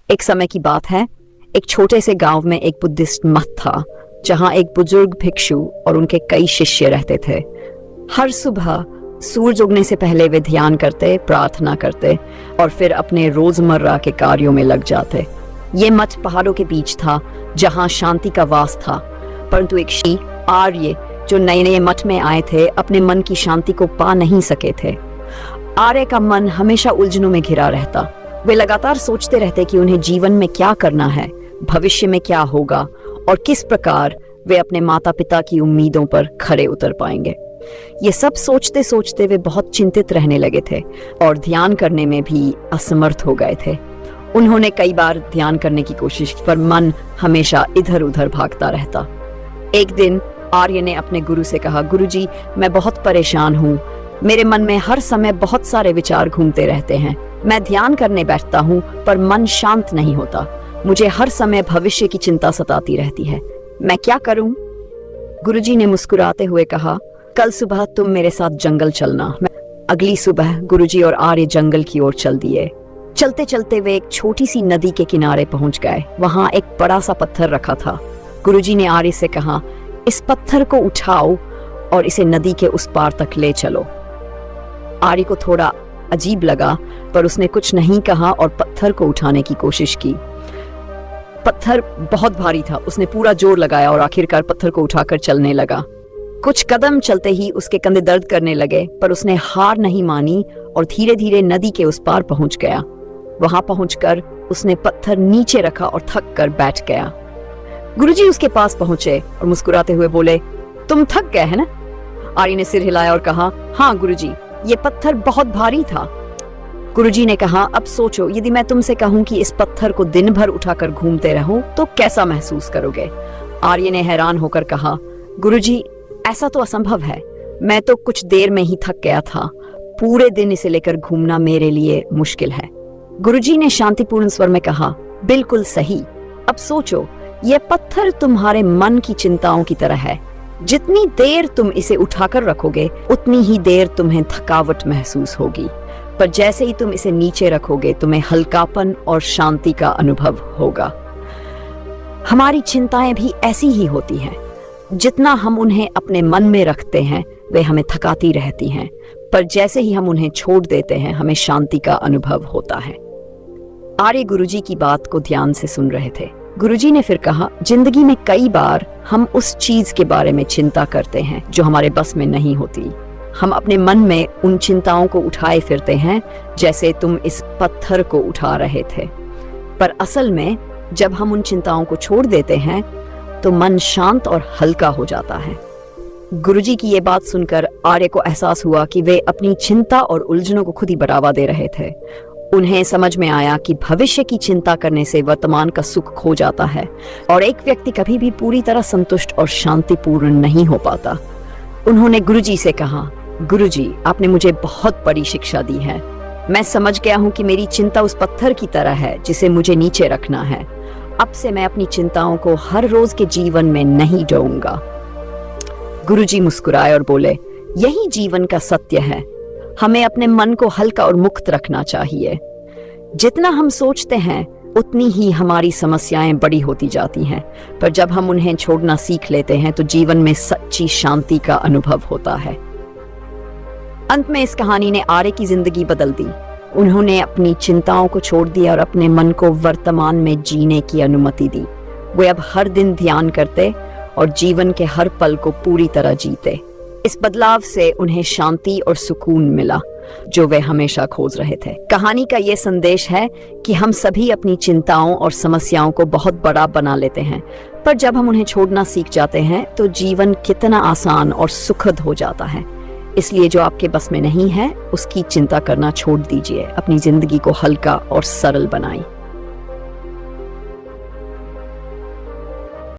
एक समय की बात है, एक छोटे से गांव में एक बुद्धिस्ट मठ था, जहां एक बुजुर्ग भिक्षु और उनके कई शिष्य रहते थे। हर सुबह सूरज उगने से पहले वे ध्यान करते, प्रार्थना करते और फिर अपने रोजमर्रा के कार्यों में लग जाते। ये मठ पहाड़ों के बीच था, जहां शांति का वास था। परंतु एक आर्य जो नए नए मठ में आए थे, अपने मन की शांति को पा नहीं सके थे। आर्य का मन हमेशा उलझनों में घिरा रहता। वे लगातार सोचते रहते कि उन्हें जीवन में क्या करना है, भविष्य में क्या होगा और किस प्रकार वे अपने माता पिता की उम्मीदों पर खरे उतर पाएंगे। ये सब सोचते सोचते वे बहुत चिंतित रहने लगे थे और ध्यान करने में भी असमर्थ हो गए थे। उन्होंने कई बार ध्यान करने की कोशिश की, पर मन हमेशा इधर उधर भागता रहता। एक दिन आर्य ने अपने गुरु से कहा, गुरुजी, मैं बहुत परेशान हूँ। मेरे मन में हर समय बहुत सारे विचार घूमते रहते हैं। मैं ध्यान करने बैठता हूँ पर मन शांत नहीं होता। मुझे हर समय भविष्य की चिंता सताती रहती है। मैं क्या करूँ? गुरुजी ने मुस्कुराते हुए कहा, कल सुबह तुम मेरे साथ जंगल चलना। अगली सुबह गुरुजी और आर्य जंगल की ओर चल दिए। चलते चलते वे एक छोटी सी नदी के किनारे पहुंच गए। वहां एक बड़ा सा पत्थर रखा था। गुरुजी ने आर्य से कहा, इस पत्थर को उठाओ और इसे नदी के उस पार तक ले चलो। आर्य को थोड़ा अजीब लगा, पर उसने कुछ नहीं कहा और पत्थर को उठाने की कोशिश की। पत्थर बहुत भारी था। उसने पूरा जोर लगाया और आखिरकार पत्थर को उठाकर चलने लगा। कुछ कदम चलते ही उसके कंधे दर्द करने लगे, पर उसने हार नहीं मानी और धीरे धीरे नदी के उस पार पहुंच गया। वहां पहुंचकर उसने पत्थर नीचे रखा और थक कर बैठ गया। गुरुजी उसके पास पहुंचे और मुस्कुराते हुए बोले, तुम थक गए है ना? आर्य ने सिर हिलाया और कहा, हाँ गुरुजी, ये पत्थर बहुत भारी था। गुरुजी ने कहा, अब सोचो, यदि मैं तुमसे कहूं कि इस पत्थर को दिन भर उठाकर घूमते रहो तो कैसा महसूस करोगे? आर्य ने हैरान होकर कहा, गुरुजी, ऐसा तो असंभव है। मैं तो कुछ देर में ही थक गया था। पूरे दिन इसे लेकर घूमना मेरे लिए मुश्किल है। गुरुजी ने शांतिपूर्ण स्वर में कहा, बिल्कुल सही। अब सोचो, यह पत्थर तुम्हारे मन की चिंताओं की तरह है। जितनी देर तुम इसे उठाकर रखोगे, उतनी ही देर तुम्हें थकावट महसूस होगी, पर जैसे ही तुम इसे नीचे रखोगे, तुम्हें हल्कापन और शांति का अनुभव होगा। हमारी चिंताएं भी ऐसी ही होती हैं। जितना हम उन्हें अपने मन में रखते हैं, वे हमें थकाती रहती हैं, पर जैसे ही हम उन्हें छोड़ देते हैं, हमें शांति का अनुभव होता है। आर्य गुरुजी की बात को ध्यान से सुन रहे थे। गुरुजी ने फिर कहा, जिंदगी में कई बार हम उस चीज के बारे में चिंता करते हैं जो हमारे बस में नहीं होती। हम अपने मन में उन चिंताओं को उठाए फिरते हैं, जैसे तुम इस पत्थर को उठा रहे थे। पर असल में जब हम उन चिंताओं को छोड़ देते हैं तो मन शांत और हल्का हो जाता है। गुरुजी की ये बात सुनकर आर्य को एहसास हुआ कि वे अपनी चिंता और उलझनों को खुद ही बढ़ावा दे रहे थे। उन्हें समझ में आया कि भविष्य की चिंता करने से वर्तमान का सुख खो जाता है और एक व्यक्ति कभी भी पूरी तरह संतुष्ट और शांतिपूर्ण नहीं हो पाता। उन्होंने गुरुजी से कहा, गुरुजी, आपने मुझे बहुत बड़ी शिक्षा दी है। मैं समझ गया हूँ कि मेरी चिंता उस पत्थर की तरह है जिसे मुझे नीचे रखना है। अब से मैं अपनी चिंताओं को हर रोज के जीवन में नहीं ढोऊंगा। गुरुजी मुस्कुराए और बोले, यही जीवन का सत्य है। हमें अपने मन को हल्का और मुक्त रखना चाहिए। जितना हम सोचते हैं, उतनी ही हमारी समस्याएं बड़ी होती जाती हैं, पर जब हम उन्हें छोड़ना सीख लेते हैं तो जीवन में सच्ची शांति का अनुभव होता है। अंत में इस कहानी ने आर्य की जिंदगी बदल दी। उन्होंने अपनी चिंताओं को छोड़ दिया और अपने मन को वर्तमान में जीने की अनुमति दी। वे अब हर दिन ध्यान करते और जीवन के हर पल को पूरी तरह जीते। इस बदलाव से उन्हें शांति और सुकून मिला, जो वे हमेशा खोज रहे थे। कहानी का ये संदेश है कि हम सभी अपनी चिंताओं और समस्याओं को बहुत बड़ा बना लेते हैं, पर जब हम उन्हें छोड़ना सीख जाते हैं तो जीवन कितना आसान और सुखद हो जाता है। इसलिए जो आपके बस में नहीं है, उसकी चिंता करना छोड़ दीजिए। अपनी जिंदगी को हल्का और सरल बनाएं।